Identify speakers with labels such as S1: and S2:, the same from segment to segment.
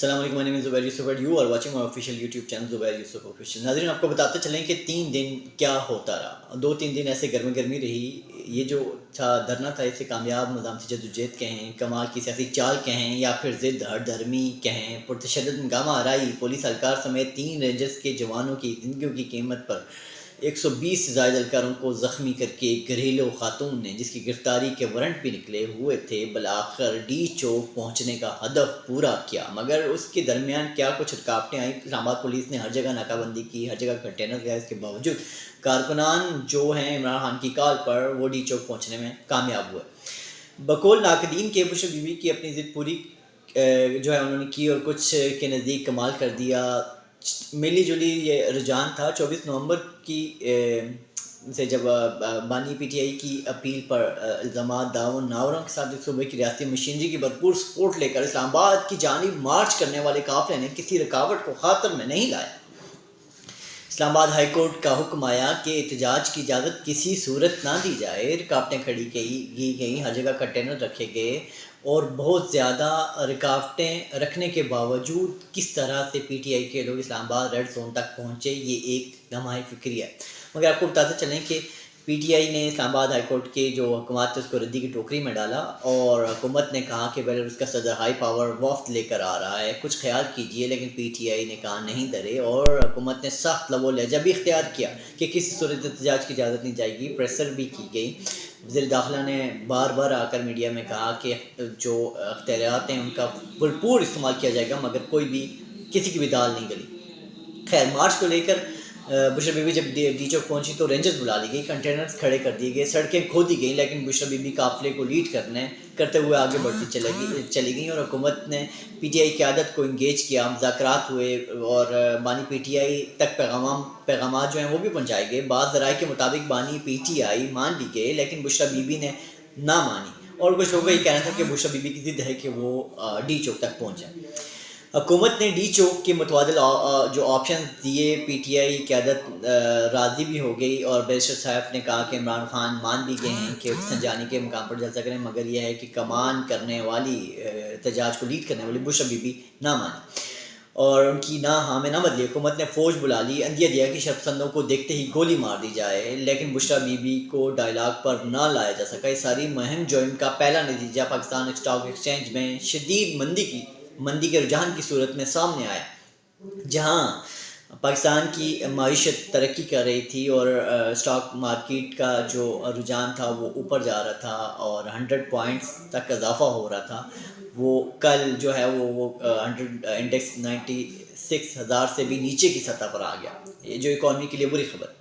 S1: السلام علیکم، میں Zubair Yousuf and you are watching my official YouTube channel Zubair Yousuf official. ناظرین، آپ کو بتاتے چلیں کہ 3 دن کیا ہوتا رہا۔ 2-3 دن ایسے گرمی رہی۔ یہ جو تھا دھرنا تھا، اسے کامیاب مزاحمتی جدوجہد کہیں، کمال کی سیاسی چال کہیں، یا پھر ضد ہر دھرمی کہیں، پرتشدد ہنگامہ آرائی، پولیس اہلکار سمیت 3 رینجرز کے جوانوں کی زندگیوں کی قیمت پر 120 سے زائد اہلکاروں کو زخمی کر کے ایک گھریلو خاتون نے، جس کی گرفتاری کے وارنٹ بھی نکلے ہوئے تھے، بالآخر ڈی چوک پہنچنے کا ہدف پورا کیا۔ مگر اس کے درمیان کیا کچھ رکاوٹیں آئیں۔ اسلام آباد پولیس نے ہر جگہ ناکہ بندی کی، ہر جگہ کنٹینر گئے، اس کے باوجود کارکنان جو ہیں عمران خان کی کال پر وہ ڈی چوک پہنچنے میں کامیاب ہوئے۔ بقول ناقدین کے بشر بی بی کی اپنی ضد پوری جو ہے انہوں نے کی اور کچھ کے نزدیک کمال کر دیا۔ ملی جلی یہ رجحان تھا۔ 24 نومبر کی سے جب بانی پی ٹی آئی کی اپیل پر الزامات داؤں ناوروں کے ساتھ ایک صوبے کی ریاستی مشینری کی بھرپور سپورٹ لے کر اسلام آباد کی جانب مارچ کرنے والے قافلے نے کسی رکاوٹ کو خاطر میں نہیں لایا۔ اسلام آباد ہائی کورٹ کا حکم آیا کہ احتجاج کی اجازت کسی صورت نہ دی جائے۔ رکاوٹیں کھڑی کی گئیں، ہر جگہ کنٹینر رکھے گئے، اور بہت زیادہ رکاوٹیں رکھنے کے باوجود کس طرح سے پی ٹی آئی کے لوگ اسلام آباد ریڈ زون تک پہنچے، یہ ایک لمحہ فکری ہے۔ مگر آپ کو بتاتے چلیں کہ پی ٹی آئی نے اسلام آباد ہائی کورٹ کے جو حکومت تھے اس کو ردی کی ٹوکری میں ڈالا، اور حکومت نے کہا کہ بیلاروس کا صدر ہائی پاور وفد لے کر آ رہا ہے، کچھ خیال کیجئے، لیکن پی ٹی آئی نے کہا نہیں درے، اور حکومت نے سخت لب و لہجہ بھی اختیار کیا کہ کسی صورت احتجاج کی اجازت نہیں جائے گی۔ پریسر بھی کی گئی۔ وزیر داخلہ نے بار بار آ کر میڈیا میں کہا کہ جو اختیارات ہیں ان کا بھرپور استعمال کیا جائے گا، مگر کوئی بھی کسی کی بھی دال نہیں گلی۔ خیر، مارچ کو لے کر بشرا بی بی جب ڈی چوک پہنچی تو رینجرز بلا لی گئی، کنٹینرز کھڑے کر دیے گئے، سڑکیں کھودی گئیں، لیکن بشرا بی بی قافلے کو لیڈ کرتے ہوئے آگے بڑھتی چلی گئیں، اور حکومت نے پی ٹی آئی قیادت کو انگیج کیا، مذاکرات ہوئے، اور بانی پی ٹی آئی تک پیغامات جو ہیں وہ بھی پہنچائے گئے۔ بعض ذرائع کے مطابق بانی پی ٹی آئی مان بھی گئے، لیکن بشرا بی بی نے نہ مانی، اور کچھ لوگوں کا یہ کہنا تھا کہ بشرا بی بی کی ضد ہے کہ وہ ڈی چوک تک پہنچے۔ حکومت نے ڈی چوک کے متبادل جو آپشنز دیے، پی ٹی آئی قیادت راضی بھی ہو گئی، اور بیرسٹر صاحب نے کہا کہ عمران خان مان بھی گئے ہیں کہ سنجانی کے مقام پر جلسہ کریں، مگر یہ ہے کہ کمان کرنے والی، احتجاج کو لیڈ کرنے والی بشرا بی بی نہ مانی، اور ان کی نہ ہاں میں نہ بدلی۔ حکومت نے فوج بلا لی، عندیہ دیا کہ شرط پسندوں کو دیکھتے ہی گولی مار دی جائے، لیکن بشرا بی بی کو ڈائیلاگ پر نہ لایا جا سکا۔ اس ساری مہم جوئن کا پہلا نتیجہ پاکستان اسٹاک ایکسچینج میں شدید مندی کے رجحان کی صورت میں سامنے آیا۔ جہاں پاکستان کی معیشت ترقی کر رہی تھی اور اسٹاک مارکیٹ کا جو رجحان تھا وہ اوپر جا رہا تھا، اور 100 پوائنٹس تک اضافہ ہو رہا تھا، وہ کل جو ہے وہ 100 انڈیکس 96,000 سے بھی نیچے کی سطح پر آ گیا، یہ جو اکانومی کے لیے بری خبر۔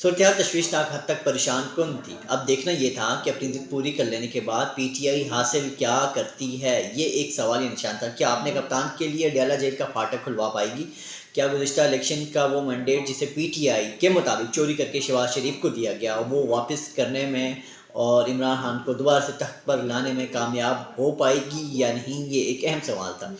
S1: صورتحال تشویشناک حد تک پریشان کن تھی۔ اب دیکھنا یہ تھا کہ اپنی ضد پوری کر لینے کے بعد پی ٹی آئی حاصل کیا کرتی ہے، یہ ایک سوالی نشان تھا۔ کیا اپنے کپتان کے لیے ڈیالہ جیل کا پھاٹک کھلوا پائے گی؟ کیا گزشتہ الیکشن کا وہ مینڈیٹ جسے پی ٹی آئی کے مطابق چوری کر کے شہباز شریف کو دیا گیا، وہ واپس کرنے میں اور عمران خان کو دوبارہ سے تخت پر لانے میں کامیاب ہو پائے گی یا نہیں، یہ ایک اہم سوال تھا۔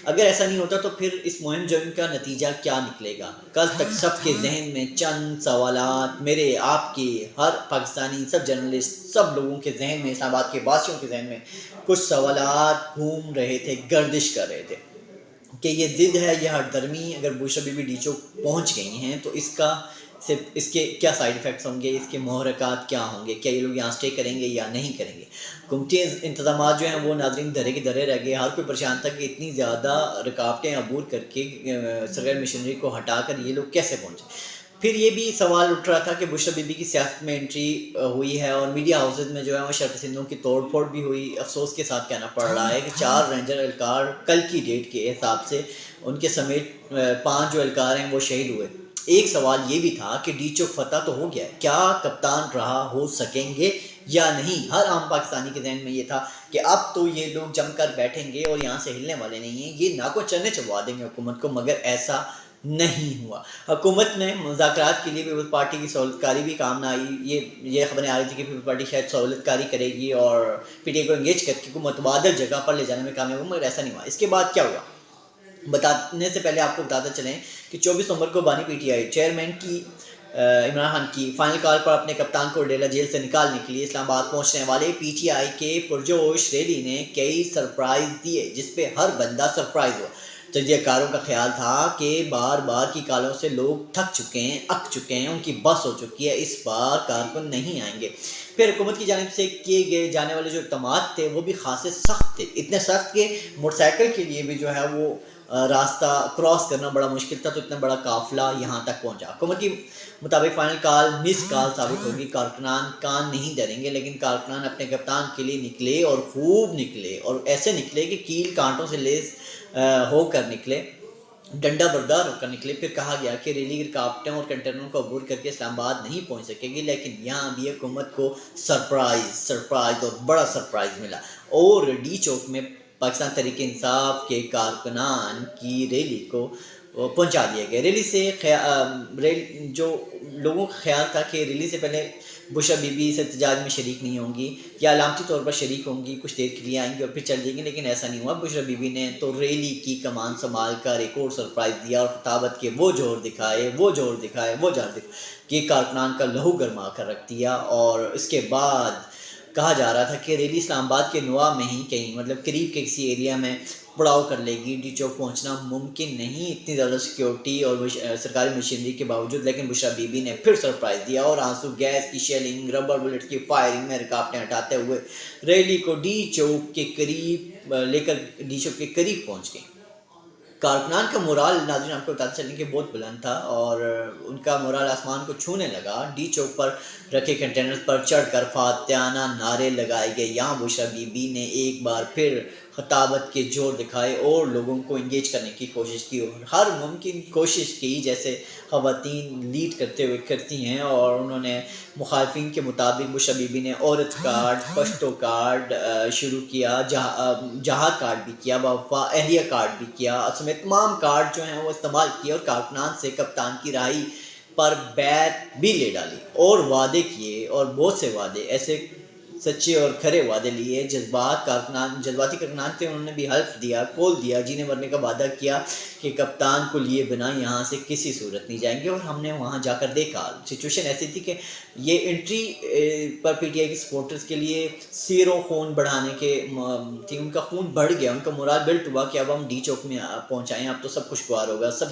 S1: اگر ایسا نہیں ہوتا تو پھر اس مہم جوئن کا نتیجہ کیا نکلے گا؟ کل تک سب کے ذہن میں چند سوالات، میرے، آپ کے، ہر پاکستانی، سب جرنلسٹ، سب لوگوں کے ذہن میں، اسلام آباد کے باسیوں کے ذہن میں کچھ سوالات گھوم رہے تھے، گردش کر رہے تھے کہ یہ ضد ہے، یہ ہر درمی، اگر بشرا بی بی ڈی چوک پہنچ گئی ہیں تو اس کے کیا سائیڈ ایفیکٹس ہوں گے، اس کے محرکات کیا ہوں گے، کیا یہ لوگ یہاں سٹے کریں گے یا نہیں کریں گے۔ حکومتی انتظامات جو ہیں وہ ناظرین درے کے درے رہ گئے، ہر کوئی پریشان تھا کہ اتنی زیادہ رکاوٹیں عبور کر کے سرکاری مشینری کو ہٹا کر یہ لوگ کیسے پہنچے۔ پھر یہ بھی سوال اٹھ رہا تھا کہ بشرا بی بی کی سیاست میں انٹری ہوئی ہے، اور میڈیا ہاؤسز میں جو ہے وہ شرط پسندوں کی توڑ پھوڑ بھی ہوئی۔ افسوس کے ساتھ کہنا پڑ رہا ہے کہ 4 رینجر اہلکار کل کی ڈیٹ کے حساب سے، ان کے سمیت 5 جو اہلکار ہیں وہ شہید ہوئے۔ ایک سوال یہ بھی تھا کہ ڈی چوک فتح تو ہو گیا ہے، کیا کپتان رہا ہو سکیں گے یا نہیں؟ ہر عام پاکستانی کے ذہن میں یہ تھا کہ اب تو یہ لوگ جم کر بیٹھیں گے اور یہاں سے ہلنے والے نہیں ہیں، یہ ناکو چنے چبوا دیں گے حکومت کو، مگر ایسا نہیں ہوا۔ حکومت نے مذاکرات کے لیے پیپلز پارٹی کی سہولت کاری بھی کام نہ آئی۔ یہ خبریں آ رہی تھی کہ پیپلز پارٹی شاید سہولت کاری کرے گی اور پی ٹی آئی کو انگیج کر کے کو متبادل جگہ پر لے جانے میں کامیاب ہو، مگر ایسا نہیں ہوا۔ اس کے بعد کیا ہوا بتانے سے پہلے آپ کو بتاتے چلیں کہ 24 نومبر کو بانی پی ٹی آئی چیئرمین کی عمران خان کی فائنل کال پر اپنے کپتان کو ڈیلا جیل سے نکالنے کے لیے اسلام آباد پہنچنے والے پی ٹی آئی کے پرجوش ریلی نے کئی سرپرائز دیے، جس پہ ہر بندہ سرپرائز ہوا۔ تجزیہ کاروں کا خیال تھا کہ بار بار کی کالوں سے لوگ تھک چکے ہیں، اک چکے ہیں، ان کی بس ہو چکی ہے، اس بار کارکن نہیں آئیں گے۔ پھر حکومت کی جانب سے کیے گئے جانے والے جو اقدامات تھے وہ بھی خاصے سخت تھے، اتنے سخت کہ موٹر سائیکل کے لیے بھی جو ہے وہ راستہ کراس کرنا بڑا مشکل تھا، تو اتنا بڑا قافلہ یہاں تک پہنچا۔ حکومت کی مطابق فائنل کال مس کال ثابت ہوگی، کارکنان کان نہیں دھریں گے، لیکن کارکنان اپنے کپتان کے لیے نکلے اور خوب نکلے، اور ایسے نکلے کہ کیل کانٹوں سے لیس ہو کر نکلے، ڈنڈا بردار ہو کر نکلے۔ پھر کہا گیا کہ ریلی رکاوٹوں اور کنٹینروں کو عبور کر کے اسلام آباد نہیں پہنچ سکے گی، لیکن یہاں بھی حکومت کو سرپرائز اور بڑا سرپرائز ملا، اور ڈی چوک میں پاکستان تحریک انصاف کے کارکنان کی ریلی کو پہنچا دیا گیا۔ ریلی سے جو لوگوں کا خیال تھا کہ ریلی سے پہلے بشرا بی بی اس احتجاج میں شریک نہیں ہوں گی، یا علامتی طور پر شریک ہوں گی، کچھ دیر کے لیے آئیں گی اور پھر چل جائیں گی، لیکن ایسا نہیں ہوا۔ بشرا بی بی نے تو ریلی کی کمان سنبھال کر ایک اور سرپرائز دیا، اور خطابت کے وہ جوہر دکھائے کہ کارکنان کا لہو گرما کر رکھ دیا۔ اور اس کے بعد کہا جا رہا تھا کہ ریلی اسلام آباد کے نواح میں ہی کہیں، مطلب قریب کے کسی ایریا میں پڑاؤ کر لے گی، ڈی چوک پہنچنا ممکن نہیں اتنی زیادہ سیکیورٹی اور سرکاری مشینری کے باوجود، لیکن بشرا بی بی نے پھر سرپرائز دیا، اور آنسو گیس کی شیلنگ، ربر بلٹ کی فائرنگ میں رکاوٹیں ہٹاتے ہوئے ریلی کو ڈی چوک کے قریب لے کر ڈی چوک کے قریب پہنچ گئی۔ کارکنان کا مورال، ناظرین آپ کو بتاتے چلیں کہ بہت بلند تھا، اور ان کا مورال آسمان کو چھونے لگا۔ ڈی چوک پر رکھے کنٹینرز پر چڑھ کر فاتحانہ نعرے لگائے گئے۔ یہاں بشرا بی بی نے ایک بار پھر خطابت کے جوہر دکھائے اور لوگوں کو انگیج کرنے کی کوشش کی، اور ہر ممکن کوشش کی جیسے خواتین لیڈ کرتے ہوئے کرتی ہیں، اور انہوں نے مخالفین کے مطابق بشرا بی بی نے عورت کارڈ، پشتو کارڈ شروع کیا، جہاد کارڈ بھی کیا، وفا اہلیہ کارڈ بھی کیا، سمیت تمام کارڈ جو ہیں وہ استعمال کیے، اور کارکنان سے کپتان کی رہائی پر بیعت بھی لے ڈالی، اور وعدے کیے، اور بہت سے وعدے ایسے سچے اور کھرے وعدے لیے۔ جذباتی کارکنان تھے، انہوں نے بھی حلف دیا، قول دیا، جینے مرنے کا وعدہ کیا کہ کپتان کو لیے بنا یہاں سے کسی صورت نہیں جائیں گے، اور ہم نے وہاں جا کر دیکھا سچویشن ایسی تھی کہ یہ entry per P T I کے سپورٹرز کے لیے سیر و خون بڑھانے کے تھی، ان کا خون بڑھ گیا، ان کا مورال بلٹ ہوا کہ اب ہم ڈی چوک میں پہنچائیں، اب تو سب خوشگوار ہوگا، سب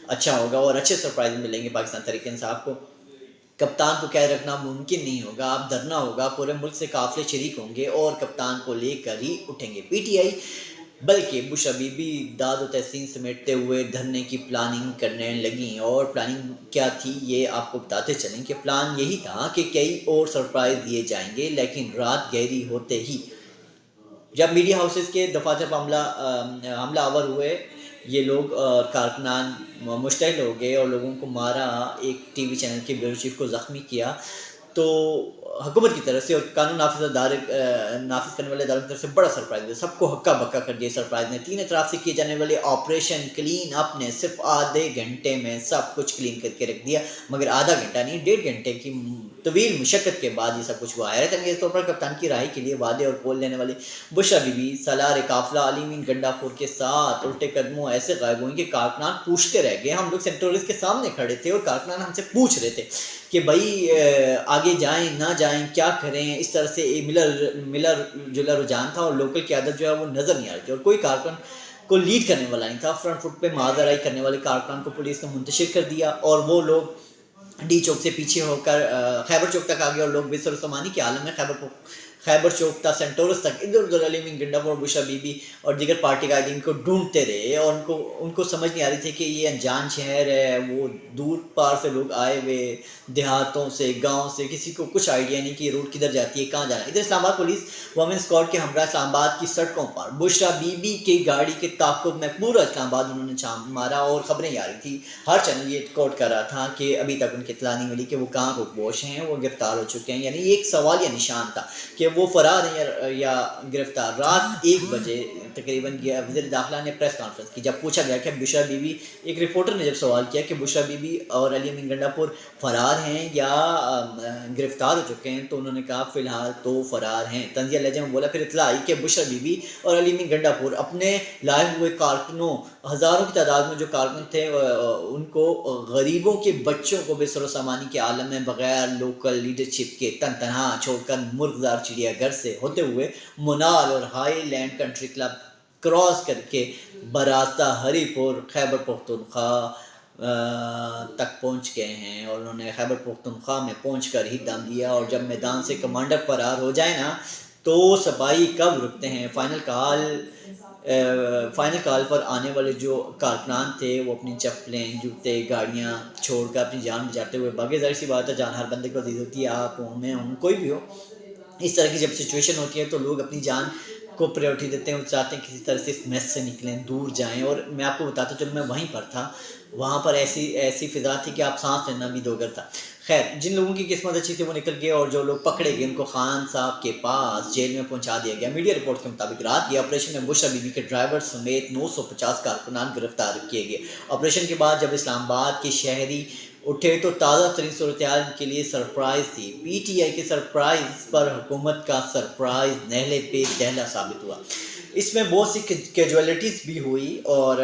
S1: اچھا ہوگا، اور اچھے سرپرائز ملیں گے پاکستان تحریک انصاف کو۔ کپتان کو قید رکھنا ممکن نہیں ہوگا، اب دھرنا ہوگا، پورے ملک سے قافلے شریک ہوں گے اور کپتان کو لے کر ہی اٹھیں گے۔ پی ٹی آئی بلکہ بشرا بی بی داد و تحسین سمیٹتے ہوئے دھرنے کی پلاننگ کرنے لگیں، اور پلاننگ کیا تھی یہ آپ کو بتاتے چلیں کہ پلان یہی تھا کہ کئی اور سرپرائز دیے جائیں گے، لیکن رات گہری ہوتے ہی جب میڈیا ہاؤسز کے دفاتر پر حملہ آور ہوئے یہ لوگ، کارکنان مشتعل ہو گئے اور لوگوں کو مارا، ایک ٹی وی چینل کے بیورو چیف کو زخمی کیا، تو حکومت کی طرف سے اور قانون نافذ کرنے والے اداروں کی طرف سے بڑا سرپرائز ہے، سب کو ہکا بکا کر دیا سرپرائز نے۔ تین اطراف سے کیے جانے والے آپریشن کلین اپ نے صرف آدھے گھنٹے میں سب کچھ کلین کر کے رکھ دیا، مگر آدھا گھنٹہ نہیں، 1.5 گھنٹے کی طویل مشقت کے بعد یہ سب کچھ ہوا۔ حیرت انگیز طور پر کپتان کی رہائی کے لیے وعدے اور قول لینے والی بشرا بی بی سالار قافلہ علی مین گنڈا پور کے ساتھ الٹے قدموں ایسے غائب ہوئیں کہ کارکنان پوچھتے رہ گئے۔ ہم لوگ سینٹرلز کے سامنے کھڑے تھے اور کارکنان ہم سے پوچھ رہے تھے کہ بھائی آگے جائیں نہ جائیں، کیا کریں، اس طرح سے ملا جلا رجحان تھا، اور لوکل قیادت جو ہے وہ نظر نہیں آ رہی تھی، اور کوئی کارکن کو لیڈ کرنے والا نہیں تھا۔ فرنٹ فٹ پہ معاذ کرنے والے کارکنان کو پولیس نے منتشر کر دیا، اور وہ لوگ ڈی چوک سے پیچھے ہو کر خیبر چوک تک آ گئے، اور لوگ بے سر و سامانی کے عالم میں خیبر چوک تک، سینٹورس تک، ادھر ادھر علی مین گنڈا پور، بشرا بی بی اور دیگر پارٹی قائدین کو ڈھونڈتے رہے، اور ان کو سمجھ نہیں آ رہی تھی کہ یہ انجان شہر ہے، وہ دور پار سے لوگ آئے ہوئے، دیہاتوں سے، گاؤں سے، کسی کو کچھ آئیڈیا نہیں کہ یہ روڈ کدھر جاتی ہے، کہاں جانا ہے۔ ادھر اسلام آباد پولیس وومن اسکواڈ کے ہمراہ اسلام آباد کی سڑکوں پر بشرا بی بی کی گاڑی کے تعاقب میں پورا اسلام آباد انہوں نے چھان مارا، اور خبریں آ رہی تھی، ہر چینل یہ ریکارڈ کر رہا تھا کہ ابھی تک ان کی اطلاع نہیں ملی کہ وہ کہاں روکبوش ہیں، وہ گرفتار ہو چکے ہیں، یعنی یہ ایک سوال یا نشان تھا کہ وہ فرار ہیں یا گرفتار۔ رات 1 بجے تقریباً وزیر داخلہ نے پریس کانفرنس کی، جب پوچھا گیا کہ بشرا بی بی، ایک رپورٹر نے جب سوال کیا کہ بشرا بی بی اور علی مین گنڈا پور فرار ہیں یا گرفتار ہو چکے ہیں، تو انہوں نے کہا فی الحال تو فرار ہیں۔ طنزیہ لہجے میں بولا، پھر اطلاع آئی کہ بشرا بی بی اور علی مین گنڈا پور اپنے لائے ہوئے کارکنوں، ہزاروں کی تعداد میں جو کارکن تھے، ان کو غریبوں کے بچوں کو بے سر و سامانی کے عالم میں بغیر لوکل لیڈرشپ کے تنہا چھوڑ کر مرغزار چڑیا گھر سے ہوتے ہوئے منال اور highland country club cross کر کے براستہ ہری پور خیبر پختونخوا تک پہنچ گئے ہیں، اور انہوں نے خیبر پختونخوا میں پہنچ کر ہی دم دیا، اور جب میدان سے کمانڈر فرار ہو جائے نا تو سپاہی کب رکتے ہیں؟ فائنل کال پر آنے والے جو کارکنان تھے وہ اپنی چپلیں، جوتے، گاڑیاں چھوڑ کر اپنی جان بچاتے ہوئے بھاگے۔ ظاہر سی بات ہے، جان ہر بندے کو عزیز ہوتی ہے، آپ ہوں، میں ہوں، کوئی بھی ہو، اس طرح کی جب سچویشن ہوتی ہے تو لوگ اپنی جان کو پریورٹی دیتے ہیں، وہ چاہتے ہیں کسی طرح سے اس میس سے نکلیں، دور جائیں۔ اور میں آپ کو بتاتا چلوں، میں وہیں پر تھا، وہاں پر ایسی فضا تھی کہ آپ سانس لینا بھی دوگر تھا۔ خیر، جن لوگوں کی قسمت اچھی تھی وہ نکل گئے، اور جو لوگ پکڑے گئے ان کو خان صاحب کے پاس جیل میں پہنچا دیا گیا۔ میڈیا رپورٹ کے مطابق رات کے آپریشن میں بشرا بی بی کے ڈرائیور سمیت 950 کارکنان گرفتار کیے گئے۔ آپریشن کے بعد جب اسلام آباد کے شہری اٹھے تو تازہ ترین صورتحال کے لیے سرپرائز تھی۔ پی ٹی آئی کے سرپرائز پر حکومت کا سرپرائز نہلے پہ دہلا ثابت ہوا۔ اس میں بہت سی کیجویلٹیز بھی ہوئی، اور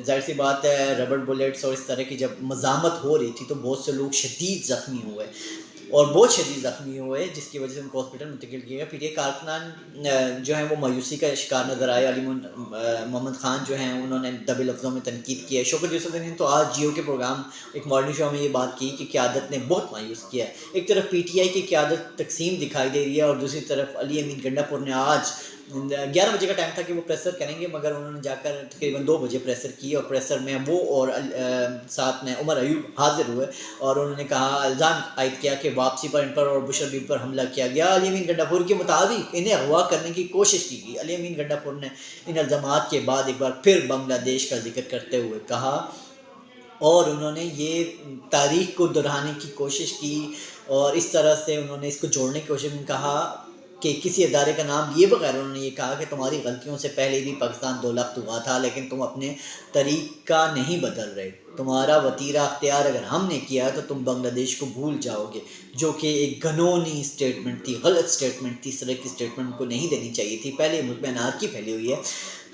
S1: ظاہر سی بات ہے ربڑ بلیٹس اور اس طرح کی جب مزاحمت ہو رہی تھی تو بہت سے لوگ شدید زخمی ہوئے، اور بہت شدید زخمی ہوئے، جس کی وجہ سے ان کو ہاسپٹل منتقل کیا گیا۔ پی ٹی آئی کارکنان جو ہیں وہ مایوسی کا شکار نظر آئے۔ علی محمد خان جو ہیں انہوں نے دبے لفظوں میں تنقید کی ہے۔ شوکت یوسف نے تو آج جیو کے پروگرام ایک مارننگ شو میں یہ بات کی کہ قیادت نے بہت مایوس کیا ہے۔ ایک طرف پی ٹی آئی کی قیادت تقسیم دکھائی دے رہی ہے، اور دوسری طرف علی امین گنڈا پور نے آج 11 بجے کا ٹائم تھا کہ وہ پریسر کریں گے، مگر انہوں نے جا کر تقریباً 2 بجے پریسر کی، اور پریسر میں وہ اور ساتھ میں عمر ایوب حاضر ہوئے، اور انہوں نے کہا، الزام عائد کیا کہ واپسی پر ان پر اور بشرا بیبی پر حملہ کیا گیا۔ علی امین گنڈا پور کے مطابق انہیں اغوا کرنے کی کوشش کی گئی۔ علی امین گنڈا پور نے ان الزامات کے بعد ایک بار پھر بنگلہ دیش کا ذکر کرتے ہوئے کہا، اور انہوں نے یہ تاریخ کو دہرانے کی کوشش کی، اور اس طرح سے انہوں نے اس کو جوڑنے کی کوشش میں کہا کہ کسی ادارے کا نام لیے بغیر انہوں نے یہ کہا کہ تمہاری غلطیوں سے پہلے بھی پاکستان 2 لاکھ ہوا تھا، لیکن تم اپنے طریقہ نہیں بدل رہے، تمہارا وطیرہ اختیار اگر ہم نے کیا تو تم بنگلہ دیش کو بھول جاؤ گے، جو کہ ایک گھنونی سٹیٹمنٹ تھی، غلط سٹیٹمنٹ تھی، اس طرح کی سٹیٹمنٹ کو نہیں دینی چاہیے تھی۔ پہلے ملک میں انارکی پھیلی ہوئی ہے۔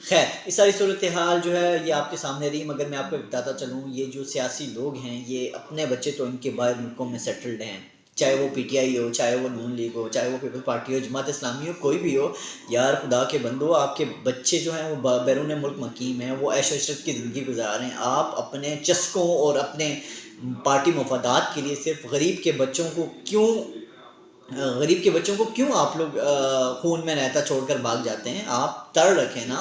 S1: خیر، اس ساری صورتحال جو ہے یہ آپ کے سامنے رہی، مگر میں آپ کو بتاتا چلوں، یہ جو سیاسی لوگ ہیں یہ اپنے بچے تو ان کے باہر ملکوں میں سیٹلڈ ہیں، چاہے وہ پی ٹی آئی ہو، چاہے وہ نون لیگ ہو، چاہے وہ پیپل پارٹی ہو، جماعت اسلامی ہو، کوئی بھی ہو۔ یار خدا کے بندو، آپ کے بچے جو ہیں وہ بیرون ملک مقیم ہیں، وہ عیش و عشرت کی زندگی گزار رہے ہیں، آپ اپنے چسکوں اور اپنے پارٹی مفادات کے لیے صرف غریب کے بچوں کو کیوں آپ لوگ خون میں رہتا چھوڑ کر بھاگ جاتے ہیں؟ آپ تڑ رکھیں نا،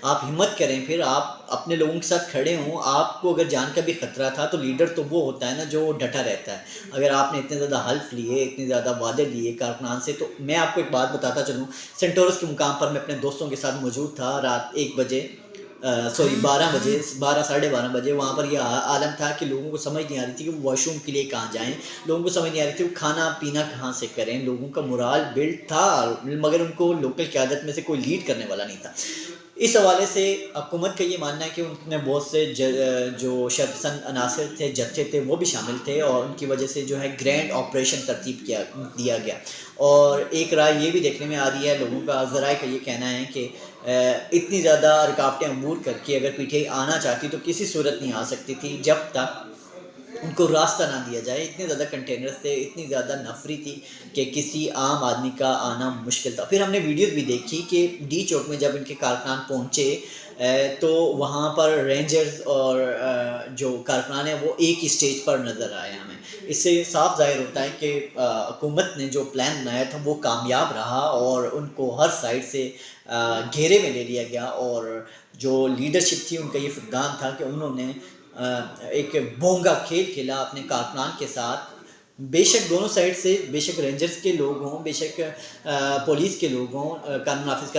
S1: آپ ہمت کریں، پھر آپ اپنے لوگوں کے ساتھ کھڑے ہوں۔ آپ کو اگر جان کا بھی خطرہ تھا تو لیڈر تو وہ ہوتا ہے نا جو ڈٹا رہتا ہے۔ اگر آپ نے اتنے زیادہ حلف لیے، اتنے زیادہ وعدے لیے کارکنان سے، تو میں آپ کو ایک بات بتاتا چلوں، سینٹورس کے مقام پر میں اپنے دوستوں کے ساتھ موجود تھا رات 1 بجے 12 بجے 12 ساڑھے 12 بجے، وہاں پر یہ عالم تھا کہ لوگوں کو سمجھ نہیں آ رہی تھی کہ وہ واش روم کے لیے کہاں جائیں، لوگوں کو سمجھ نہیں آ رہی تھی وہ کھانا پینا کہاں سے کریں، لوگوں کا مرال بلڈ تھا، مگر ان کو لوکل قیادت میں سے کوئی لیڈ کرنے والا نہیں تھا۔ اس حوالے سے حکومت کا یہ ماننا ہے کہ ان میں بہت سے جو شرپسند عناصر تھے، جتھے تھے، وہ بھی شامل تھے، اور ان کی وجہ سے جو ہے گرینڈ آپریشن ترتیب دیا گیا۔ اور ایک رائے یہ بھی دیکھنے میں آ رہی ہے، لوگوں کا ذرائع کا یہ کہنا ہے کہ اتنی زیادہ رکاوٹیں عبور کر کے اگر پی ٹی آئی آنا چاہتی تو کسی صورت نہیں آ سکتی تھی جب تک ان کو راستہ نہ دیا جائے۔ اتنے زیادہ کنٹینرز تھے، اتنی زیادہ نفری تھی کہ کسی عام آدمی کا آنا مشکل تھا۔ پھر ہم نے ویڈیوز بھی دیکھی کہ ڈی چوک میں جب ان کے کارکنان پہنچے تو وہاں پر رینجرز اور جو کارکنان ہیں وہ ایک ہی سٹیج پر نظر آئے ہمیں۔ اس سے صاف ظاہر ہوتا ہے کہ حکومت نے جو پلان بنایا تھا وہ کامیاب رہا، اور ان کو ہر سائڈ سے گھیرے میں لے لیا گیا، اور جو لیڈرشپ تھی ان کا یہ فقدان تھا کہ انہوں نے ایک بونگا کھیل کھیلا اپنے کارکنان کے ساتھ۔ بے شک دونوں سائڈ سے، بے شک رینجرز کے لوگ ہوں، بے شک پولیس کے لوگ ہوں، قانون نافذ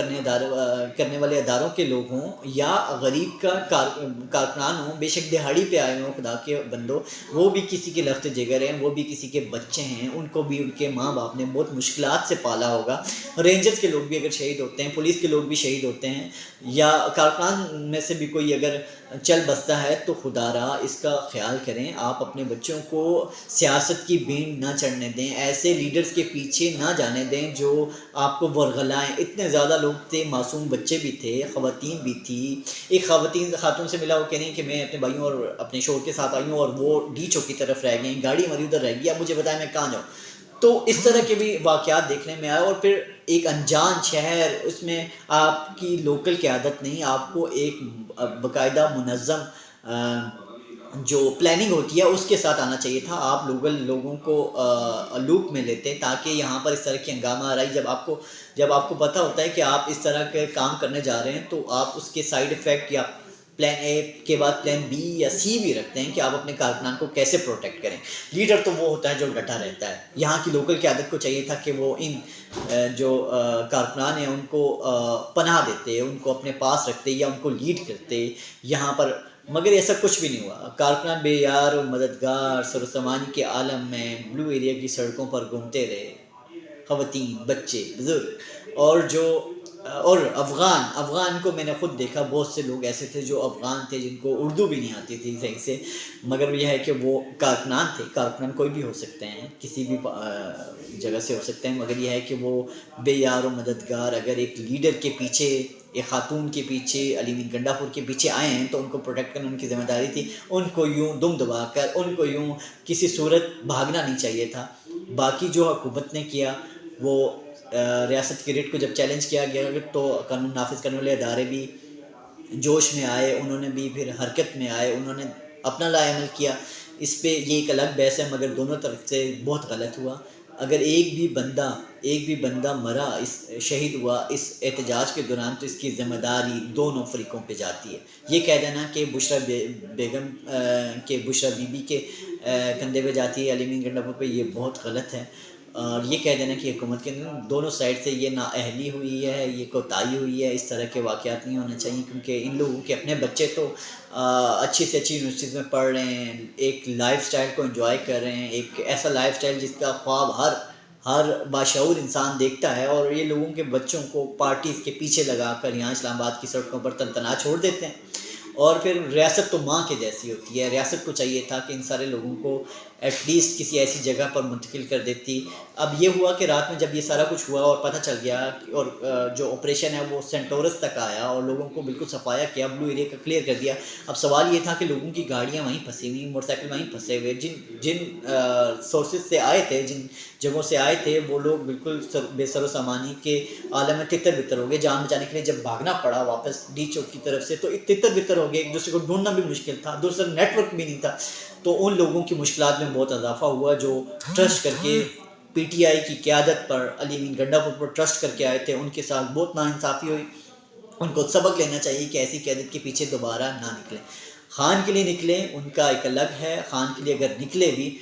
S1: کرنے والے اداروں کے لوگ ہوں، یا غریب کا کارکنان ہوں، بے شک دہاڑی پہ آئے ہوں، خدا کے بندو، وہ بھی کسی کے لخت جگر ہیں، وہ بھی کسی کے بچے ہیں، ان کو بھی ان کے ماں باپ نے بہت مشکلات سے پالا ہوگا۔ رینجرز کے لوگ بھی اگر شہید ہوتے ہیں، پولیس کے لوگ بھی شہید ہوتے ہیں، یا کارکنان میں سے بھی کوئی اگر چل بستا ہے تو خدا را اس کا خیال کریں۔ آپ اپنے بچوں کو سیاست کی بینڈ نہ چڑھنے دیں، ایسے لیڈرز کے پیچھے نہ جانے دیں جو آپ کو ورغلائیں۔ اتنے زیادہ لوگ تھے، معصوم بچے بھی تھے، خواتین بھی تھی۔ ایک خاتون سے ملا، وہ کہہ رہی ہیں کہ میں اپنے بھائیوں اور اپنے شوہر کے ساتھ آئی ہوں، اور وہ ڈی چوک کی طرف رہ گئے ہیں، گاڑی ہماری ادھر رہ گئی، اب مجھے بتائیں میں کہاں جاؤں۔ تو اس طرح کے بھی واقعات دیکھنے میں آئے. اور پھر ایک انجان شہر، اس میں آپ کی لوکل قیادت نہیں، آپ کو ایک باقاعدہ منظم جو پلاننگ ہوتی ہے اس کے ساتھ آنا چاہیے تھا. آپ لوگوں کو لوپ میں لیتے تاکہ یہاں پر اس طرح کی ہنگامہ آرائی جب آپ کو پتہ ہوتا ہے کہ آپ اس طرح کے کام کرنے جا رہے ہیں تو آپ اس کے سائیڈ ایفیکٹ یا پلان اے کے بعد پلان بی یا سی بھی رکھتے ہیں کہ آپ اپنے کارکنان کو کیسے پروٹیکٹ کریں. لیڈر تو وہ ہوتا ہے جو ڈٹا رہتا ہے. یہاں کی لوکل قیادت کو چاہیے تھا کہ وہ ان جو کارکنان ہیں ان کو پناہ دیتے، ان کو اپنے پاس رکھتے یا ان کو لیڈ کرتے یہاں پر، مگر ایسا کچھ بھی نہیں ہوا. کارکنان بے یار و مددگار سرسمانی کے عالم میں بلو ایریا کی سڑکوں پر گھومتے رہے، خواتین، بچے، بزرگ اور افغان کو میں نے خود دیکھا. بہت سے لوگ ایسے تھے جو افغان تھے جن کو اردو بھی نہیں آتی تھی صحیح سے، مگر یہ ہے کہ وہ کارکنان تھے. کارکنان کوئی بھی ہو سکتے ہیں، کسی بھی جگہ سے ہو سکتے ہیں، مگر یہ ہے کہ وہ بے یار و مددگار اگر ایک لیڈر کے پیچھے، ایک خاتون کے پیچھے، علی میر گنڈا پور کے پیچھے آئے ہیں تو ان کو پروٹیکٹ کرنا ان کی ذمہ داری تھی. ان کو یوں دم دبا کر، ان کو یوں کسی صورت بھاگنا نہیں چاہیے تھا. باقی جو حکومت نے کیا وہ ریاست کے ریٹ کو جب چیلنج کیا گیا تو قانون نافذ کرنے والے ادارے بھی جوش میں آئے، انہوں نے بھی پھر حرکت میں آئے، انہوں نے اپنا لا عمل کیا. اس پہ یہ ایک الگ بحث ہے، مگر دونوں طرف سے بہت غلط ہوا. اگر ایک بھی بندہ مرا، شہید ہوا اس احتجاج کے دوران تو اس کی ذمہ داری دونوں فریقوں پہ جاتی ہے. یہ کہہ دینا کہ بشرا بیگم کے بشرا بی بی کے کندھے پہ جاتی ہے، علی میر گنڈا پور پہ، یہ بہت غلط ہے. اور یہ کہہ دینا کہ حکومت کے دونوں سائڈ سے یہ نااہلی ہوئی ہے، یہ کوتاہی ہوئی ہے، اس طرح کے واقعات نہیں ہونے چاہیے. کیونکہ ان لوگوں کے اپنے بچے تو اچھی سے اچھی یونیورسٹیز میں پڑھ رہے ہیں، ایک لائف سٹائل کو انجوائے کر رہے ہیں، ایک ایسا لائف سٹائل جس کا خواب ہر باشعور انسان دیکھتا ہے. اور یہ لوگوں کے بچوں کو پارٹیز کے پیچھے لگا کر یہاں اسلام آباد کی سڑکوں پر تنتنا چھوڑ دیتے ہیں. اور پھر ریاست تو ماں کے جیسی ہوتی ہے. ریاست کو چاہیے تھا کہ ان سارے لوگوں کو ایٹ لیسٹ کسی ایسی جگہ پر منتقل کر دیتی. اب یہ ہوا کہ رات میں جب یہ سارا کچھ ہوا اور پتہ چل گیا اور جو آپریشن ہے وہ سینٹورس تک آیا اور لوگوں کو بالکل صفایا کیا، بلو ایریا کا کلیئر کر دیا. اب سوال یہ تھا کہ لوگوں کی گاڑیاں وہیں پھنسی ہوئی، موٹر سائیکل وہیں پھنسے ہوئے، جن سورسز سے آئے تھے، جن جگہوں سے آئے تھے، وہ لوگ بالکل بے سر و سامانی کے عالم میں تتر بتر ہو گئے. جان بچانے کے لیے جب بھاگنا پڑا واپس ڈی چوک کی طرف سے تو تتر بتر ہو گئے، ایک دوسرے کو ڈھونڈنا بھی مشکل تھا، دوسرا نیٹ ورک بھی نہیں تھا. تو ان لوگوں کی مشکلات میں بہت اضافہ ہوا جو ٹرسٹ کر کے پی ٹی آئی کی قیادت پر، علی میر گنڈا پور پر ٹرسٹ کر کے آئے تھے. ان کے ساتھ بہت ناانصافی ہوئی. ان کو سبق لینا چاہیے کہ ایسی قیادت کے پیچھے دوبارہ نہ نکلیں. خان کے لیے نکلیں، ان کا ایک الگ ہے. خان کے لیے اگر نکلے بھی